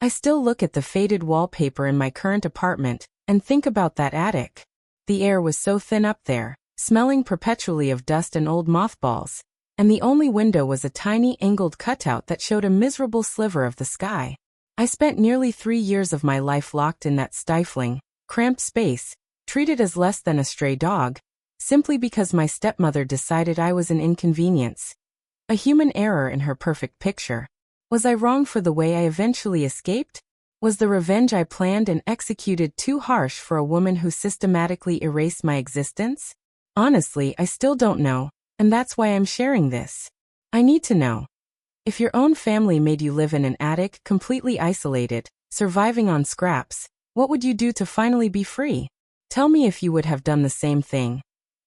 I still look at the faded wallpaper in my current apartment and think about that attic. The air was so thin up there, smelling perpetually of dust and old mothballs, and the only window was a tiny angled cutout that showed a miserable sliver of the sky. I spent nearly 3 years of my life locked in that stifling, cramped space, treated as less than a stray dog, simply because my stepmother decided I was an inconvenience. A human error in her perfect picture. Was I wrong for the way I eventually escaped? Was the revenge I planned and executed too harsh for a woman who systematically erased my existence? Honestly, I still don't know, and that's why I'm sharing this. I need to know. If your own family made you live in an attic, completely isolated, surviving on scraps, what would you do to finally be free? Tell me if you would have done the same thing.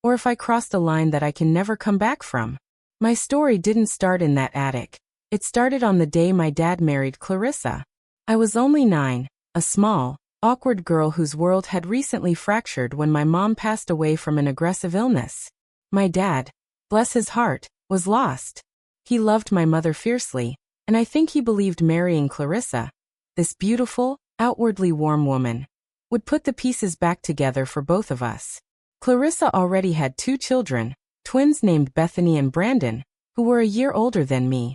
Or if I crossed a line that I can never come back from. My story didn't start in that attic. It started on the day my dad married Clarissa. I was only 9, a small, awkward girl whose world had recently fractured when my mom passed away from an aggressive illness. My dad, bless his heart, was lost. He loved my mother fiercely, and I think he believed marrying Clarissa, this beautiful, outwardly warm woman, would put the pieces back together for both of us. Clarissa already had 2 children, twins named Bethany and Brandon, who were a year older than me.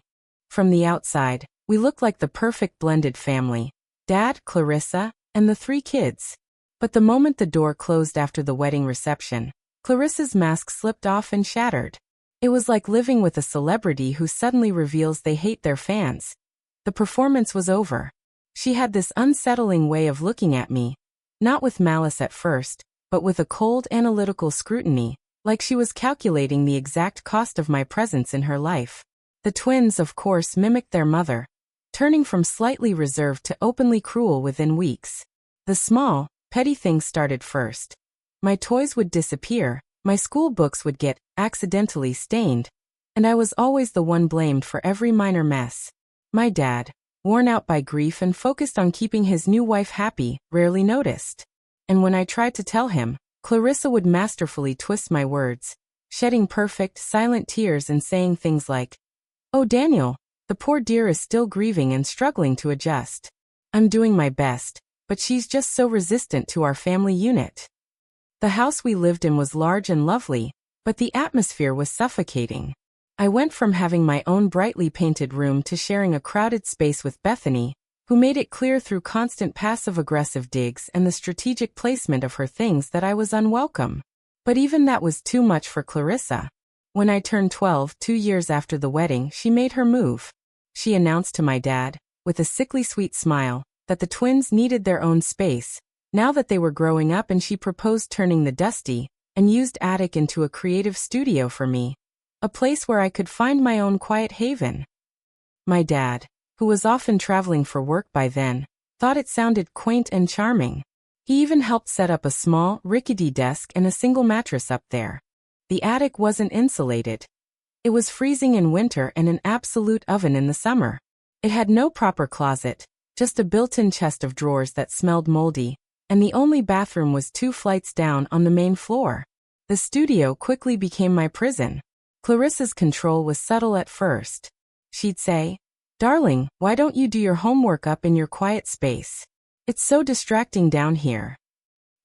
From the outside, we looked like the perfect blended family: Dad, Clarissa, and the 3 kids. But the moment the door closed after the wedding reception, Clarissa's mask slipped off and shattered. It was like living with a celebrity who suddenly reveals they hate their fans. The performance was over. She had this unsettling way of looking at me, not with malice at first, but with a cold analytical scrutiny, like she was calculating the exact cost of my presence in her life. The twins, of course, mimicked their mother, turning from slightly reserved to openly cruel within weeks. The small, petty things started first. My toys would disappear, my school books would get accidentally stained, and I was always the one blamed for every minor mess. My dad, worn out by grief and focused on keeping his new wife happy, rarely noticed. And when I tried to tell him, Clarissa would masterfully twist my words, shedding perfect, silent tears and saying things like, "Oh, Daniel, the poor dear is still grieving and struggling to adjust. I'm doing my best, but she's just so resistant to our family unit." The house we lived in was large and lovely, but the atmosphere was suffocating. I went from having my own brightly painted room to sharing a crowded space with Bethany, who made it clear through constant passive-aggressive digs and the strategic placement of her things that I was unwelcome. But even that was too much for Clarissa. When I turned 12, 2 years after the wedding, she made her move. She announced to my dad, with a sickly sweet smile, that the twins needed their own space, now that they were growing up, and she proposed turning the dusty and used attic into a creative studio for me, a place where I could find my own quiet haven. My dad, who was often traveling for work by then, thought it sounded quaint and charming. He even helped set up a small, rickety desk and a single mattress up there. The attic wasn't insulated. It was freezing in winter and an absolute oven in the summer. It had no proper closet, just a built-in chest of drawers that smelled moldy, and the only bathroom was 2 flights down on the main floor. The studio quickly became my prison. Clarissa's control was subtle at first. She'd say, "Darling, why don't you do your homework up in your quiet space? It's so distracting down here."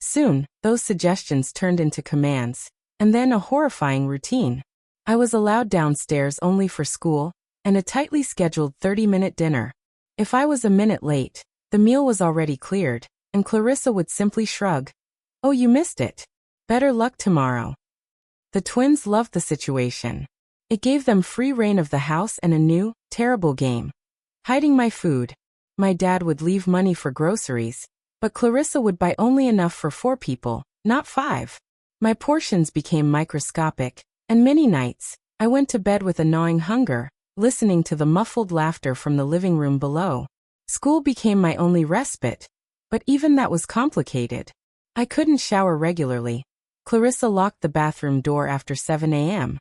Soon, those suggestions turned into commands, and then a horrifying routine. I was allowed downstairs only for school, and a tightly scheduled 30-minute dinner. If I was a minute late, the meal was already cleared, and Clarissa would simply shrug. "Oh, you missed it. Better luck tomorrow." The twins loved the situation. It gave them free rein of the house and a new, terrible game. Hiding my food. My dad would leave money for groceries, but Clarissa would buy only enough for 4 people, not 5. My portions became microscopic, and many nights, I went to bed with a gnawing hunger, listening to the muffled laughter from the living room below. School became my only respite, but even that was complicated. I couldn't shower regularly. Clarissa locked the bathroom door after 7 a.m.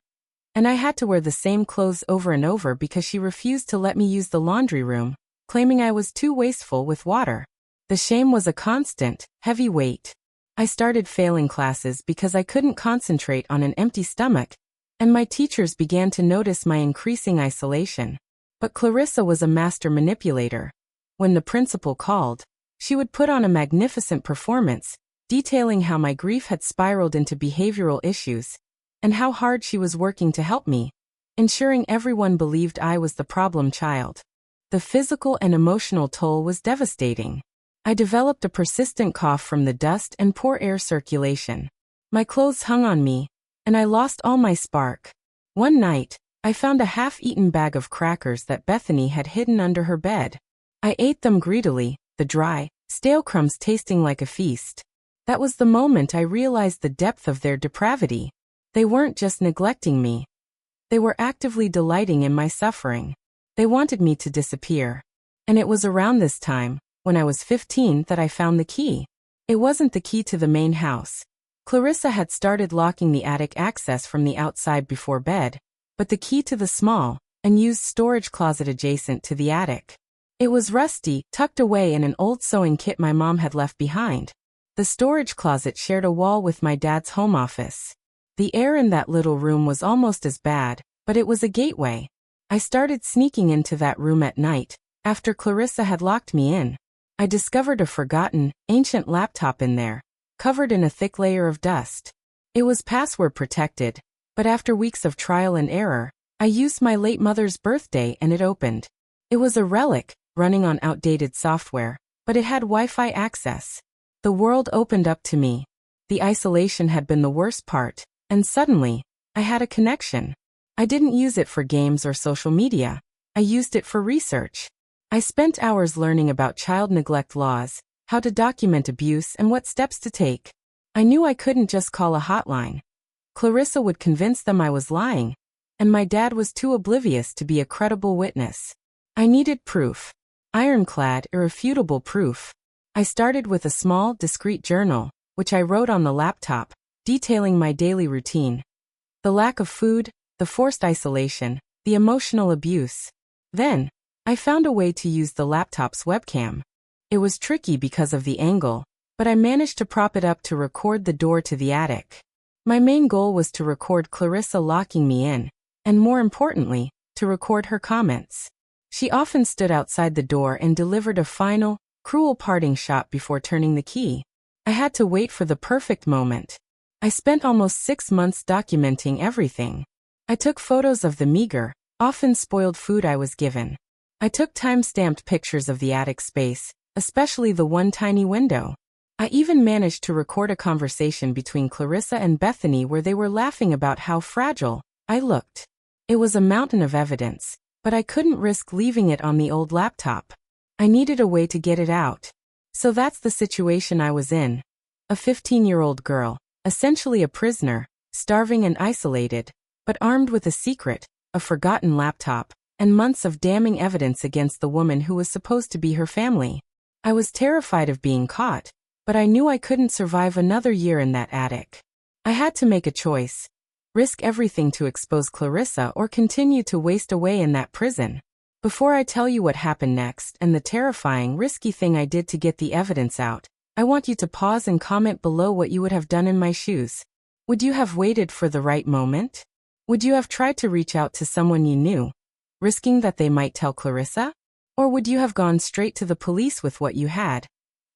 And I had to wear the same clothes over and over because she refused to let me use the laundry room, claiming I was too wasteful with water. The shame was a constant, heavy weight. I started failing classes because I couldn't concentrate on an empty stomach, and my teachers began to notice my increasing isolation. But Clarissa was a master manipulator. When the principal called, she would put on a magnificent performance, detailing how my grief had spiraled into behavioral issues, and how hard she was working to help me, ensuring everyone believed I was the problem child. The physical and emotional toll was devastating. I developed a persistent cough from the dust and poor air circulation. My clothes hung on me, and I lost all my spark. One night, I found a half-eaten bag of crackers that Bethany had hidden under her bed. I ate them greedily, the dry, stale crumbs tasting like a feast. That was the moment I realized the depth of their depravity. They weren't just neglecting me. They were actively delighting in my suffering. They wanted me to disappear. And it was around this time, when I was 15, that I found the key. It wasn't the key to the main house. Clarissa had started locking the attic access from the outside before bed, but the key to the small, unused storage closet adjacent to the attic. It was rusty, tucked away in an old sewing kit my mom had left behind. The storage closet shared a wall with my dad's home office. The air in that little room was almost as bad, but it was a gateway. I started sneaking into that room at night, after Clarissa had locked me in. I discovered a forgotten, ancient laptop in there, covered in a thick layer of dust. It was password protected, but after weeks of trial and error, I used my late mother's birthday and it opened. It was a relic, running on outdated software, but it had Wi-Fi access. The world opened up to me. The isolation had been the worst part, and suddenly, I had a connection. I didn't use it for games or social media. I used it for research. I spent hours learning about child neglect laws, how to document abuse, and what steps to take. I knew I couldn't just call a hotline. Clarissa would convince them I was lying, and my dad was too oblivious to be a credible witness. I needed proof. Ironclad, irrefutable proof. I started with a small, discreet journal, which I wrote on the laptop, detailing my daily routine. The lack of food, the forced isolation, the emotional abuse. Then, I found a way to use the laptop's webcam. It was tricky because of the angle, but I managed to prop it up to record the door to the attic. My main goal was to record Clarissa locking me in, and more importantly, to record her comments. She often stood outside the door and delivered a final, cruel parting shot before turning the key. I had to wait for the perfect moment. I spent almost 6 months documenting everything. I took photos of the meager, often spoiled food I was given. I took time-stamped pictures of the attic space, especially the one tiny window. I even managed to record a conversation between Clarissa and Bethany where they were laughing about how fragile I looked. It was a mountain of evidence, but I couldn't risk leaving it on the old laptop. I needed a way to get it out. So that's the situation I was in. A 15-year-old girl, essentially a prisoner, starving and isolated, but armed with a secret, a forgotten laptop, and months of damning evidence against the woman who was supposed to be her family. I was terrified of being caught, but I knew I couldn't survive another year in that attic. I had to make a choice. Risk everything to expose Clarissa or continue to waste away in that prison. Before I tell you what happened next and the terrifying, risky thing I did to get the evidence out, I want you to pause and comment below what you would have done in my shoes. Would you have waited for the right moment? Would you have tried to reach out to someone you knew, risking that they might tell Clarissa? Or would you have gone straight to the police with what you had,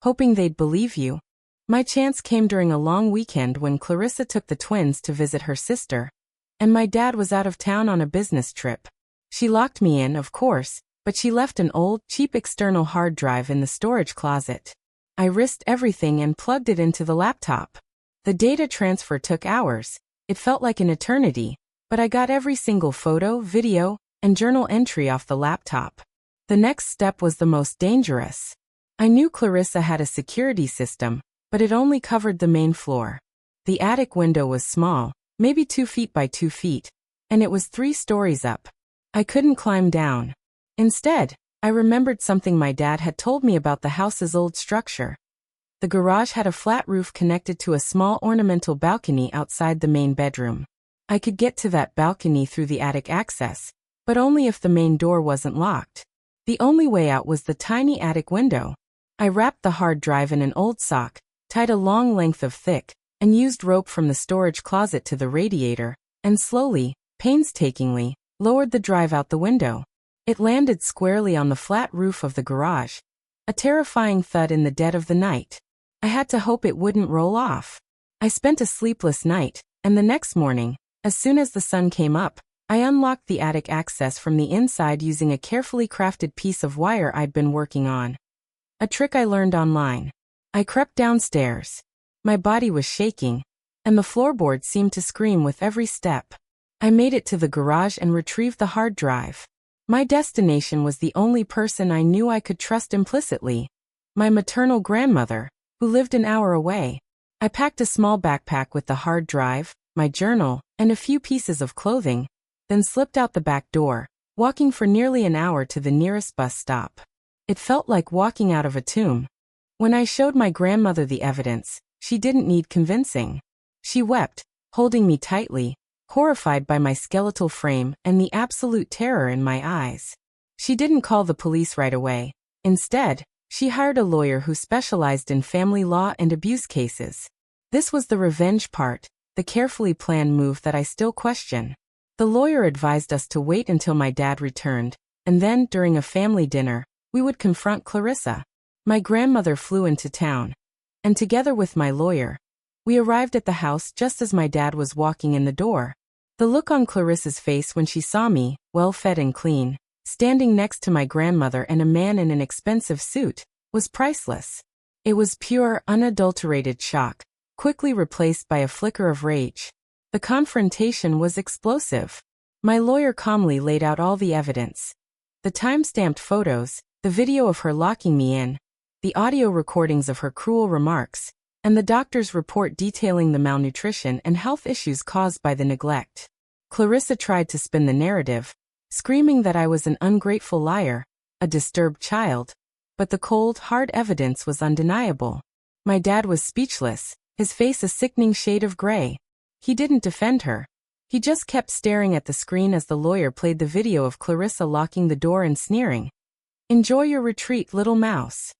hoping they'd believe you? My chance came during a long weekend when Clarissa took the twins to visit her sister, and my dad was out of town on a business trip. She locked me in, of course, but she left an old, cheap external hard drive in the storage closet. I risked everything and plugged it into the laptop. The data transfer took hours. It felt like an eternity, but I got every single photo, video, and journal entry off the laptop. The next step was the most dangerous. I knew Clarissa had a security system, but it only covered the main floor. The attic window was small, maybe 2 feet by 2 feet, and it was 3 stories up. I couldn't climb down. Instead, I remembered something my dad had told me about the house's old structure. The garage had a flat roof connected to a small ornamental balcony outside the main bedroom. I could get to that balcony through the attic access, but only if the main door wasn't locked. The only way out was the tiny attic window. I wrapped the hard drive in an old sock, tied a long length of thick, and used rope from the storage closet to the radiator, and slowly, painstakingly, lowered the drive out the window. It landed squarely on the flat roof of the garage, A terrifying thud in the dead of the night. I had to hope it wouldn't roll off. I spent a sleepless night, and the next morning, as soon as the sun came up, I unlocked the attic access from the inside using a carefully crafted piece of wire I'd been working on. A trick I learned online. I crept downstairs. My body was shaking, and the floorboard seemed to scream with every step. I made it to the garage and retrieved the hard drive. My destination was the only person I knew I could trust implicitly. My maternal grandmother, who lived an hour away. I packed a small backpack with the hard drive, my journal, and a few pieces of clothing, then slipped out the back door, walking for nearly an hour to the nearest bus stop. It felt like walking out of a tomb. When I showed my grandmother the evidence, she didn't need convincing. She wept, holding me tightly, horrified by my skeletal frame and the absolute terror in my eyes. She didn't call the police right away. Instead, she hired a lawyer who specialized in family law and abuse cases. This was the revenge part, the carefully planned move that I still question. The lawyer advised us to wait until my dad returned, and then, during a family dinner, we would confront Clarissa. My grandmother flew into town, and together with my lawyer, we arrived at the house just as my dad was walking in the door. The look on Clarissa's face when she saw me, well-fed and clean, standing next to my grandmother and a man in an expensive suit, was priceless. It was pure, unadulterated shock, quickly replaced by a flicker of rage. The confrontation was explosive. My lawyer calmly laid out all the evidence. The time-stamped photos, the video of her locking me in, the audio recordings of her cruel remarks, and the doctor's report detailing the malnutrition and health issues caused by the neglect. Clarissa tried to spin the narrative, screaming that I was an ungrateful liar, a disturbed child, but the cold, hard evidence was undeniable. My dad was speechless, his face a sickening shade of gray. He didn't defend her. He just kept staring at the screen as the lawyer played the video of Clarissa locking the door and sneering. "Enjoy your retreat, little mouse."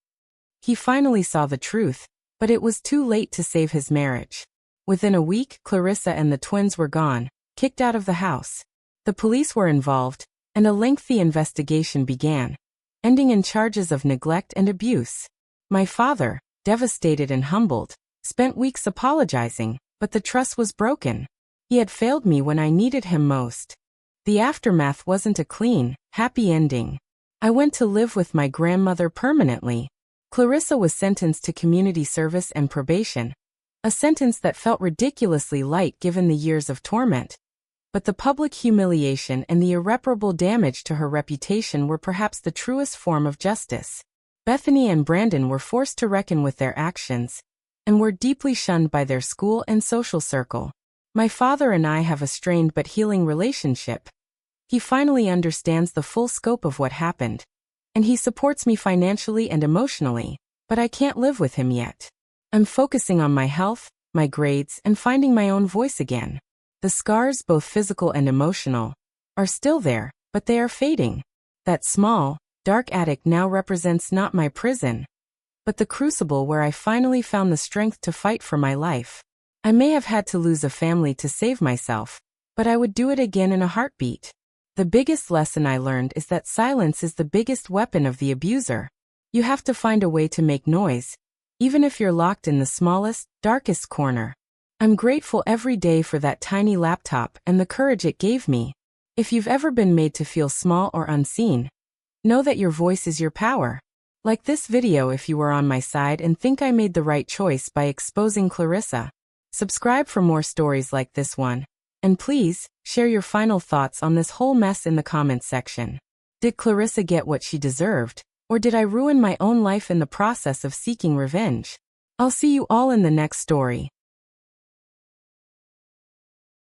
He finally saw the truth, but it was too late to save his marriage. Within a week, Clarissa and the twins were gone, kicked out of the house. The police were involved, and a lengthy investigation began, ending in charges of neglect and abuse. My father, devastated and humbled, spent weeks apologizing, but the trust was broken. He had failed me when I needed him most. The aftermath wasn't a clean, happy ending. I went to live with my grandmother permanently. Clarissa was sentenced to community service and probation, a sentence that felt ridiculously light given the years of torment. But the public humiliation and the irreparable damage to her reputation were perhaps the truest form of justice. Bethany and Brandon were forced to reckon with their actions, and were deeply shunned by their school and social circle. My father and I have a strained but healing relationship. He finally understands the full scope of what happened, and he supports me financially and emotionally, but I can't live with him yet. I'm focusing on my health, my grades, and finding my own voice again. The scars, both physical and emotional, are still there, but they are fading. That small, dark attic now represents not my prison, but the crucible where I finally found the strength to fight for my life. I may have had to lose a family to save myself, but I would do it again in a heartbeat. The biggest lesson I learned is that silence is the biggest weapon of the abuser. You have to find a way to make noise, even if you're locked in the smallest, darkest corner. I'm grateful every day for that tiny laptop and the courage it gave me. If you've ever been made to feel small or unseen, know that your voice is your power. Like this video if you were on my side and think I made the right choice by exposing Clarissa. Subscribe for more stories like this one. And please, share your final thoughts on this whole mess in the comments section. Did Clarissa get what she deserved, or did I ruin my own life in the process of seeking revenge? I'll see you all in the next story.